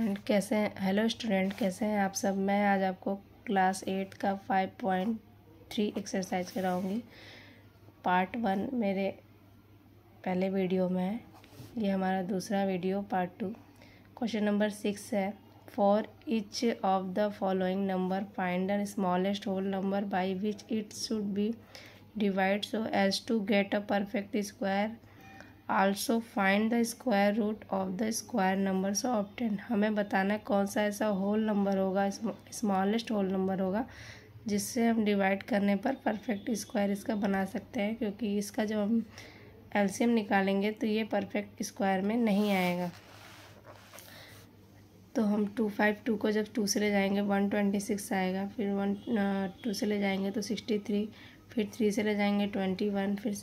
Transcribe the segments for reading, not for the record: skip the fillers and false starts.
कैसे हैं? Hello student, कैसे हैं आप सब। मैं आज आपको क्लास 8 का 5.3 एक्सरसाइज कराऊंगी। पार्ट 1 मेरे पहले वीडियो में है, ये हमारा दूसरा वीडियो पार्ट 2। क्वेश्चन नंबर 6 है, for each of the following number find the smallest whole number by which it should be divide so as to get a perfect square. Also find the square root of the square number so obtain. हमें बताना है कौन सा ऐसा whole number होगा, smallest whole number होगा जिससे हम डिवाइड करने पर परफेक्ट स्क्वायर इसका बना सकते हैं, क्योंकि इसका जब हम एलसीएम निकालेंगे तो ये परफेक्ट स्क्वायर में नहीं आएगा। तो हम 252 को जब 2 से ले जाएंगे 126 आएगा, फिर 2 से ले जाएंगे तो 63, फिर 3 से ले जाएंगे 21, फिर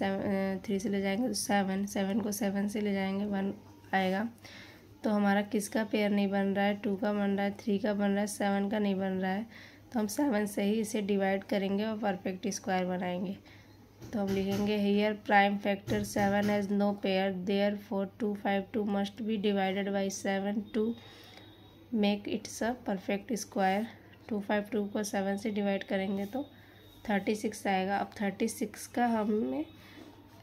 3 से ले जाएंगे तो 7 को 7 से ले जाएंगे 1 आएगा। तो हमारा किसका पेयर नहीं बन रहा है? 2 का बन रहा है, 3 का बन रहा है, 7 का नहीं बन रहा है। तो हम 7 से ही इसे डिवाइड करेंगे और परफेक्ट स्क्वायर बनाएंगे। तो हम लिखेंगे here prime factor 7 has no pair, therefore 252 must be divided by 7 to make it's a perfect square. 252 को 7 से डिवाइड करेंगे तो 36 आएगा। अब 36 का हमें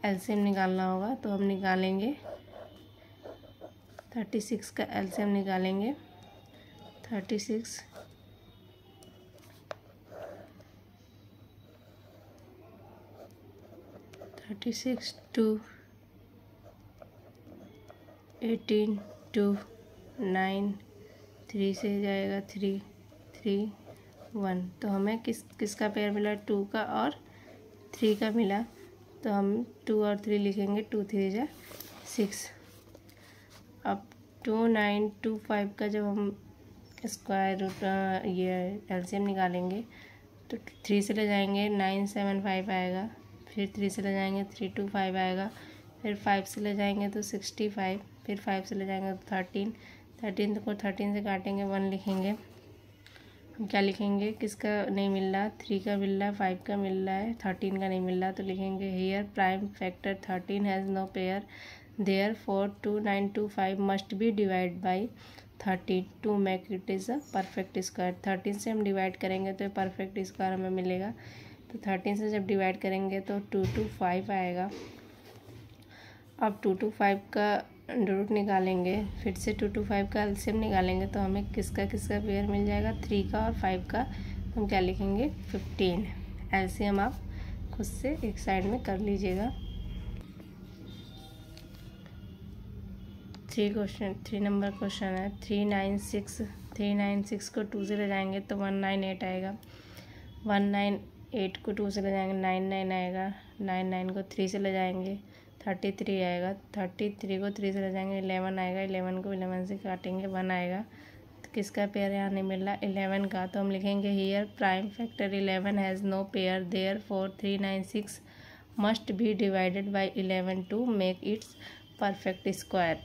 एलसीएम निकालना होगा, तो हम निकालेंगे 36 का एलसीएम निकालेंगे। 36 2 18 2 9 3 से जाएगा 3 3 1। तो हमें किसका पेयर मिला? 2 का और 3 का मिला। तो हम 2 और 3 लिखेंगे, 2 3 जा 6। अब 2925 का जब हम स्क्वायर रूट ये एलसीएम निकालेंगे तो 3 से ले जाएंगे 975 आएगा, फिर 3 से ले जाएंगे 325 आएगा, फिर 5 से ले जाएंगे तो 65, फिर 5 से ले जाएंगे तो 13 को 13 से काटेंगे 1 लिखेंगे। हम क्या लिखेंगे? किसका नहीं मिल रहा? 3 का मिल रहा है, 5 का मिल रहा है, 13 का नहीं मिल रहा। तो लिखेंगे here prime factor 13 has no pair, therefore 2925 must be divide by 13 to make it is a perfect square. 13 से हम डिवाइड करेंगे तो परफेक्ट स्क्वायर हमें मिलेगा। तो 13 से जब डिवाइड करेंगे तो 225 आएगा। अब 225 का रूट निकालेंगे, फिर से 225 का एलसीएम निकालेंगे तो हमें किसका पेयर मिल जाएगा? 3 का और 5 का। तो हम क्या लिखेंगे? 15। एलसीएम आप खुद से एक साइड में कर लीजिएगा। 3 नंबर क्वेश्चन है, 396 को 2 से ले जाएंगे तो 198 आएगा। 198 को 2 से ले जाएंगे 99 आएगा। 99 को 3 से ले जाएंगे 33 आएगा। 33 को 3 से ले जाएंगे 11 आएगा। 11 को 11 से काटेंगे 1 आएगा। तो किसका पेयर यहाँ नहीं मिल रहा? 11 का। तो हम लिखेंगे here prime factor 11 has no pair, therefore 396 must be divided by 11 to make it's perfect square.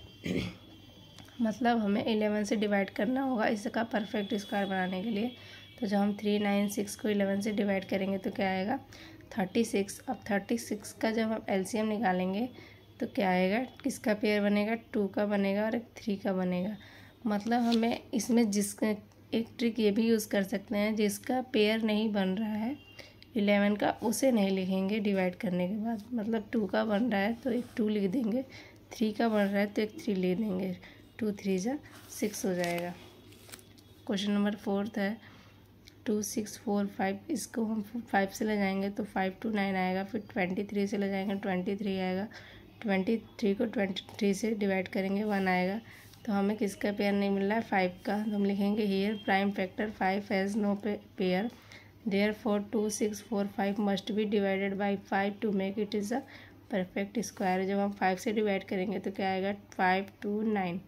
मतलब हमें 11 से डिवाइड करना होगा इसका परफेक्ट स्क्वायर बनाने के लिए। तो जब हम 396 को 11 से डिवाइड करेंगे तो क्या आएगा? 36। अब 36 का जब हम एलसीएम निकालेंगे तो क्या आएगा? किसका पेयर बनेगा? 2 का बनेगा और एक 3 का बनेगा। मतलब हमें इसमें एक ट्रिक ये भी यूज़ कर सकते हैं, जिसका पेयर नहीं बन रहा है 11 का उसे नहीं लिखेंगे डिवाइड करने के बाद। मतलब 2 का बन रहा है तो एक 2 लिख देंगे, 3 का बन रहा है तो एक 3 ले देंगे, 2 3 जा 6 हो जाएगा। क्वेश्चन नंबर 4 है, 2645। इसको हम 5 से ले जाएंगे तो 529 आएगा, फिर 23 से ले जाएंगे 23 आएगा। 23 को 23 से डिवाइड करेंगे 1 आएगा। तो हमें किसका पेयर नहीं मिल रहा है? 5 का। तो हम लिखेंगे here prime factor 5 has no pair, therefore 2645 must be divided by 5 to make it is a perfect square. जब हम 5 से डिवाइड करेंगे तो क्या आएगा? 529।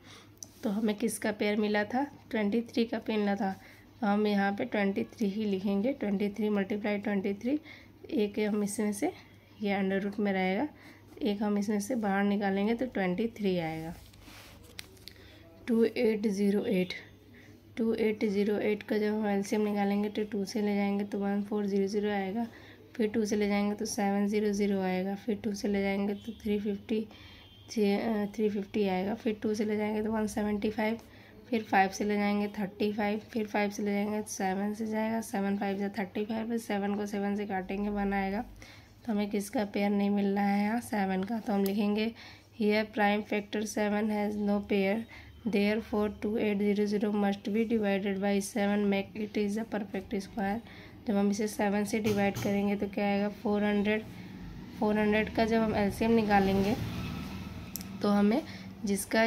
तो हमें किसका पेयर मिला था? 23 का पेयर मिला था। तो हम यहाँ पे 23 ही लिखेंगे। 23 मल्टीप्लाई 23, एक हम इसमें से ये अंडर रूट में रहेगा, एक हम इसमें से बाहर निकालेंगे तो 23 आएगा। 2808 का जब हम एलसीएम निकालेंगे तो 2 से ले जाएंगे तो 1400 आएगा, फिर 2 से ले जाएंगे तो 700 आएगा, फिर 2 से ले जाएंगे तो 350 आएगा, फिर 2 से ले जाएंगे तो 175, फिर 5 से ले जाएंगे 35, फिर 5 से ले जाएंगे 7 से जाएगा, 7 5 जा 35, फिर 7 को 7 से काटेंगे 1 आएगा। तो हमें किसका पेयर नहीं मिल रहा है यहाँ 7 का। तो हम लिखेंगे here prime factor 7 has no pair, therefore 2800 must be divided by 7 make it is a perfect square. जब हम इसे 7 से डिवाइड करेंगे तो क्या आएगा 400 का जब हम एलसीएम निकालेंगे तो हमें जिसका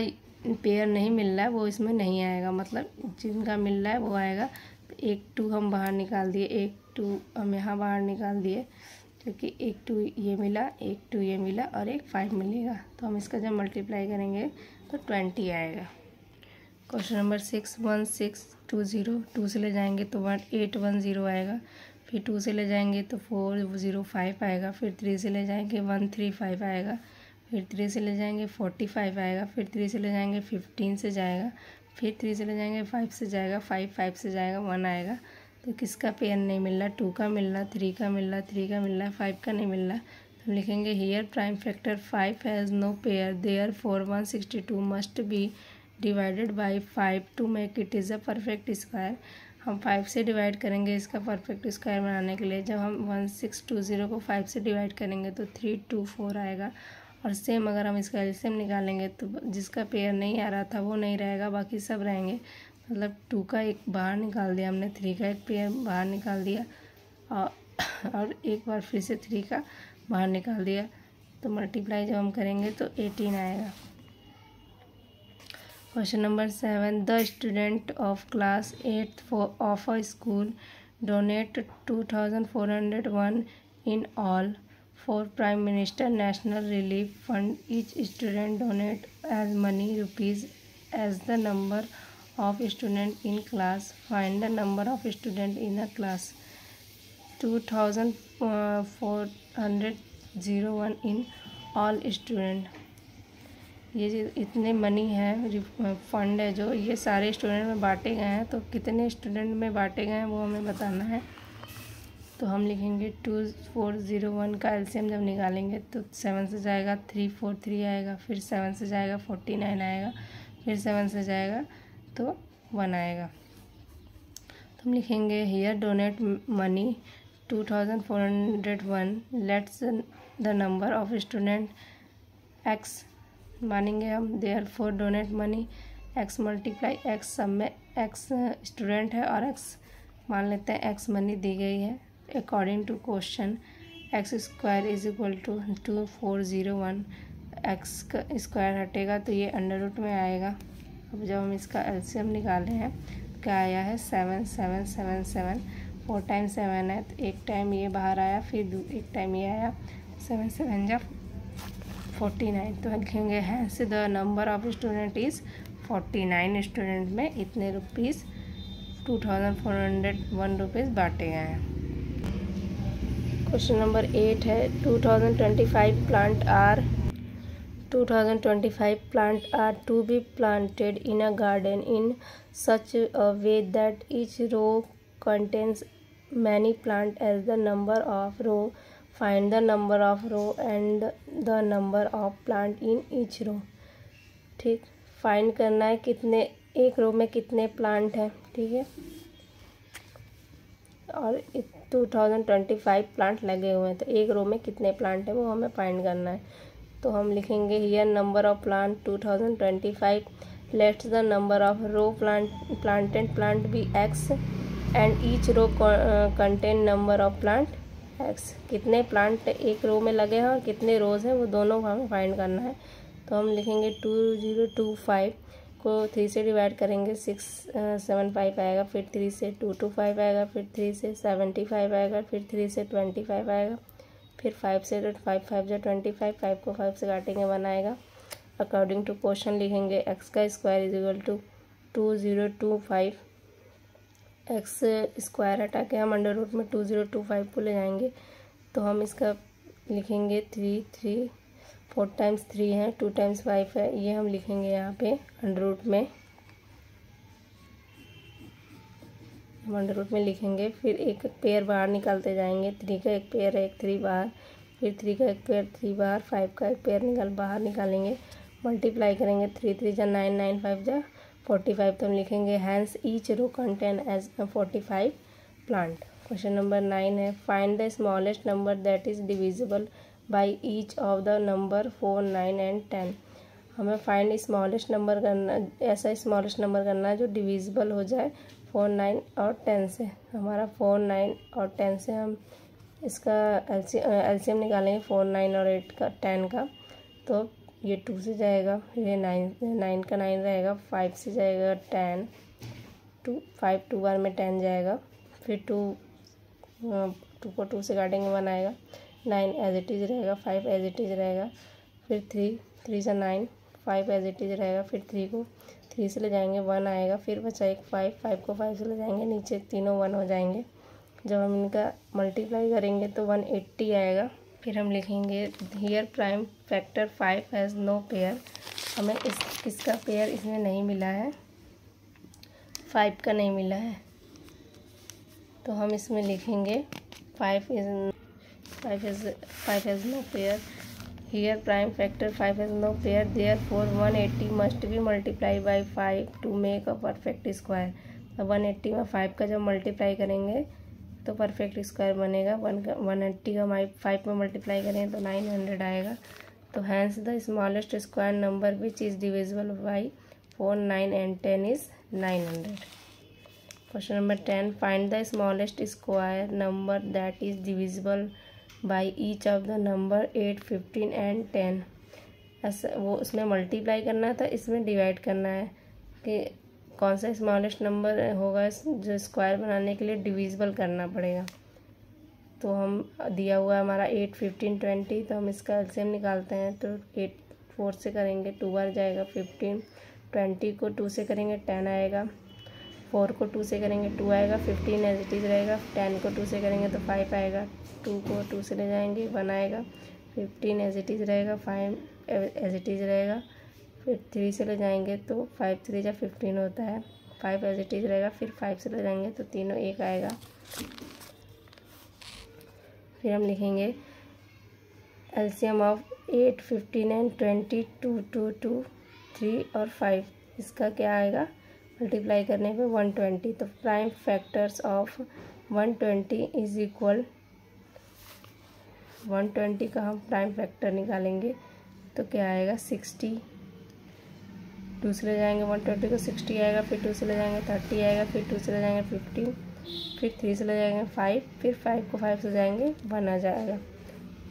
पेयर नहीं मिल रहा है वो इसमें नहीं आएगा, मतलब जिनका मिल रहा है वो आएगा। तो 1 2 हम बाहर निकाल दिए, 1 2 हम यहाँ बाहर निकाल दिए, क्योंकि 1 2 ये मिला, 1 2 ये मिला और 1 5 मिलेगा। तो हम इसका जब मल्टीप्लाई करेंगे तो 20 आएगा। क्वेश्चन नंबर 6 1620, 2 से ले जाएंगे तो 1810 आएगा, फिर 2 से ले जाएंगे तो 405 आएगा, फिर 3 से ले जाएंगे 135 आएगा, फिर 3 से ले जाएंगे 45 आएगा, फिर 3 से ले जाएंगे 15 से जाएगा, फिर 3 से ले जाएंगे 5 से जाएगा, 5 से जाएगा 1 आएगा। तो किसका पेयर नहीं मिल रहा, 2 का मिल रहा, 3 का मिल रहा, 3 का मिल रहा, 5 का नहीं मिल रहा। तो हम लिखेंगे here prime factor 5 has no pair, therefore 162 must be divided by 5 to make it is a perfect square. हम 5 से डिवाइड करेंगे इसका परफेक्ट स्क्वायर बनाने के लिए। जब हम 1620 को 5 से डिवाइड करेंगे तो 324 आएगा। और सेम अगर हम इसका एलसीएम निकालेंगे तो जिसका पेयर नहीं आ रहा था वो नहीं रहेगा, बाकी सब रहेंगे। मतलब 2 का एक बाहर निकाल दिया हमने, 3 का एक पेयर बाहर निकाल दिया और एक बार फिर से 3 का बाहर निकाल दिया। तो मल्टीप्लाई जब हम करेंगे तो 18 आएगा। Question number 7 the student of class 8th of a school donate 2401 in all for prime minister national relief fund. Each student donate as many rupees as the number of student in class. Find the number of student in a class. 2401 in all student. ये जो इतने money है fund है जो ये सारे student में बांटे गए हैं, तो कितने स्टूडेंट में बांटे गए हैं वो हमें बताना है। तो हम लिखेंगे 2401 का एलसीएम जब निकालेंगे तो 7 से जाएगा 343 आएगा, फिर 7 से जाएगा 49 आएगा, फिर 7 से जाएगा तो 1 आएगा। तो हम लिखेंगे here donate money 2401 let's the number of student x मानेंगे हम, therefore donate money x multiply x. सब में एक्स स्टूडेंट है और एक्स मान लेते हैं, एक्स मनी दी गई है। According to question x square is equal to 2401। X का स्क्वायर हटेगा तो ये अंडर रूट में आएगा। अब जब हम इसका एलसीएम निकाले हैं क्या आया है 7 7 7 7, 4 टाइम्स 7 है तो एक टाइम ये बाहर आया, फिर एक टाइम ये आया, 7 7 जा 49। तो लिखेंगे hence the number of student is 49। Student में इतने रुपीज़ 2401 रुपीज़ बांटे गए हैं। क्वेश्चन नंबर 8 है 2025 plant are to be planted in a garden in such a way that each row contains many plant as the number of row. Find the number of row and the number of plant in each row. ठीक, find करना है कितने एक row में कितने plant हैं, ठीक है, और 2025 प्लांट लगे हुए हैं तो एक रो में कितने प्लांट हैं वो हमें फाइंड करना है। तो हम लिखेंगे here number of plant 2025 let's the number of row planted plant be x and each row contain number of plant x. कितने प्लांट एक रो में लगे हैं और कितने रोज हैं वो दोनों हमें फाइंड करना है। तो हम लिखेंगे 2025 को 3 से डिवाइड करेंगे 675 आएगा, फिर 3 से 225 आएगा, फिर 3 से 75 आएगा, फिर 3 से 25 आएगा, फिर 5 से 5 5 जो 25, 5 को 5 से काटेंगे 1 आएगा। अकॉर्डिंग टू क्वेश्चन लिखेंगे एक्स का square is equal to 2025। X square हटा के हम अंडर रूट में 2025 को ले जाएंगे तो हम इसका लिखेंगे 3 4 टाइम्स 3 है, 2 टाइम्स 5 है, ये हम लिखेंगे यहाँ पे अंडर रूट में, हम अंडर रूट में लिखेंगे। फिर एक पेयर बाहर निकालते जाएंगे, 3 का एक पेयर है, एक 3 बाहर, फिर 3 का एक पेयर 3 बाहर, 5 का एक पेयर बाहर निकालेंगे, मल्टीप्लाई करेंगे 3 3 जा 9 9 5 जा 45 तो हम लिखेंगे hence each row contain as 45 plant. Question number 9 है find the smallest number that is divisible by each of the number 4, 9 and 10। हमें फाइंड स्मॉलेस्ट नंबर करना, ऐसा स्मॉलेस्ट नंबर करना है जो डिविजिबल हो जाए 4, 9 और 10 से। हमारा 4, 9 और 10 से हम इसका एलसीएम निकालेंगे 4, 9 और 8 का 10 का। तो ये 2 से जाएगा, ये 9 का 9 रहेगा, 5 से जाएगा 10, 5 2 बार में 10 जाएगा, फिर 2 को 2 से काटेंगे 1 आएगा, 9 एज इट इज़ रहेगा, 5 एज इट इज़ रहेगा, फिर 3 से 9, 5 एज इट इज़ रहेगा, फिर 3 को 3 से ले जाएंगे 1 आएगा, फिर बचा एक 5 को 5 से ले जाएंगे नीचे, तीनों 1 हो जाएंगे। जब हम इनका मल्टीप्लाई करेंगे तो 180 आएगा। फिर हम लिखेंगे here prime factor 5 has no pair. हमें किसका पेयर इसमें नहीं मिला है, 5 का नहीं मिला है, तो हम इसमें लिखेंगे 5 has no pair. Here prime factor 5 has no pair, therefore 180 must be multiply by 5 to make a perfect square. तो 180 में 5 का जब मल्टीप्लाई करेंगे तो परफेक्ट स्क्वायर बनेगा। 180 का 5 में मल्टीप्लाई करें तो 900 आएगा। तो hence the smallest square number which is divisible by 4, 9 and 10 is 900। Question number 10 find the smallest square number that is divisible by each of the number 8, 15 and 10। ऐसा वो उसमें मल्टीप्लाई करना था, इसमें डिवाइड करना है कि कौन सा स्मॉलेस्ट नंबर होगा जो स्क्वायर बनाने के लिए डिविजिबल करना पड़ेगा। तो हम दिया हुआ है हमारा 8, 15, 20, तो हम इसका एलसीएम निकालते हैं। तो 8 4 से करेंगे 2 बार जाएगा 15, 20 को 2 से करेंगे 10 आएगा, 4 को 2 से करेंगे 2 आएगा, 15 एज इट इज़ रहेगा, 10 को 2 से करेंगे तो 5 आएगा, 2 को 2 से ले जाएंगे 1 आएगा, 15 एज इट इज़ रहेगा, 5 एज इट इज़ रहेगा, फिर 3 से ले जाएंगे तो 5 3 जा 15 होता है, 5 एज इट इज़ रहेगा, फिर 5 से ले जाएंगे तो तीनों 1 आएगा। फिर हम लिखेंगे एलसीएम ऑफ 8, 15 एंड 20, 2, 2, 2, 3 और 5। इसका क्या आएगा मल्टीप्लाई करने पे 120। तो prime factors of 120 is equal 120 का हम प्राइम फैक्टर निकालेंगे तो क्या आएगा 60। 2 से ले जाएंगे 120 को 60 आएगा, फिर 2 से ले जाएंगे 30 आएगा, फिर 2 से ले जाएंगे 15, फिर 3 से ले जाएंगे 5, फिर 5 को 5 से जाएंगे 1 आ जाएगा।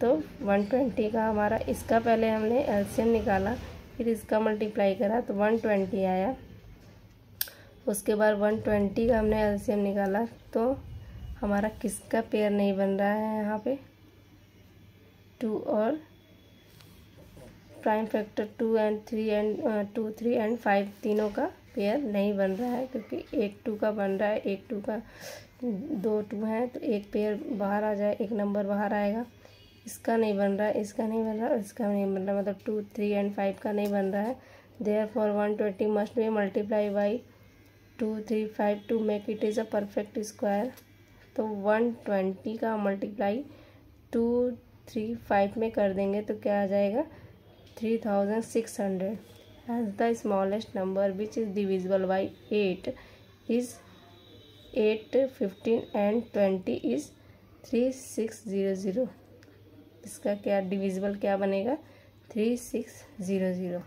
तो 120 का हमारा, इसका पहले हमने एलसीएम निकाला, फिर इसका मल्टीप्लाई करा तो 120 आया। उसके बाद 120 का हमने एलसीएम निकाला तो हमारा किसका पेयर नहीं बन रहा है यहाँ पे, 2 और प्राइम फैक्टर 2 एंड 3 एंड 5 तीनों का पेयर नहीं बन रहा है, क्योंकि एक 2 का बन रहा है, एक 2 का 2 2 है तो एक पेयर बाहर आ जाए, एक नंबर बाहर आएगा। इसका नहीं बन रहा है, इसका नहीं बन रहा है, इसका नहीं बन रहा, मतलब 2, 3 एंड 5 का नहीं बन रहा है। Therefore 120 must be multiply by 2, 3, 5 to make it is a perfect square. तो 120 का मल्टीप्लाई 2, 3, 5 में कर देंगे तो क्या आ जाएगा 3600। As the smallest number which is divisible by 8 is 8, 15 and 20 is 3600। इसका क्या डिविजिबल क्या बनेगा 3600।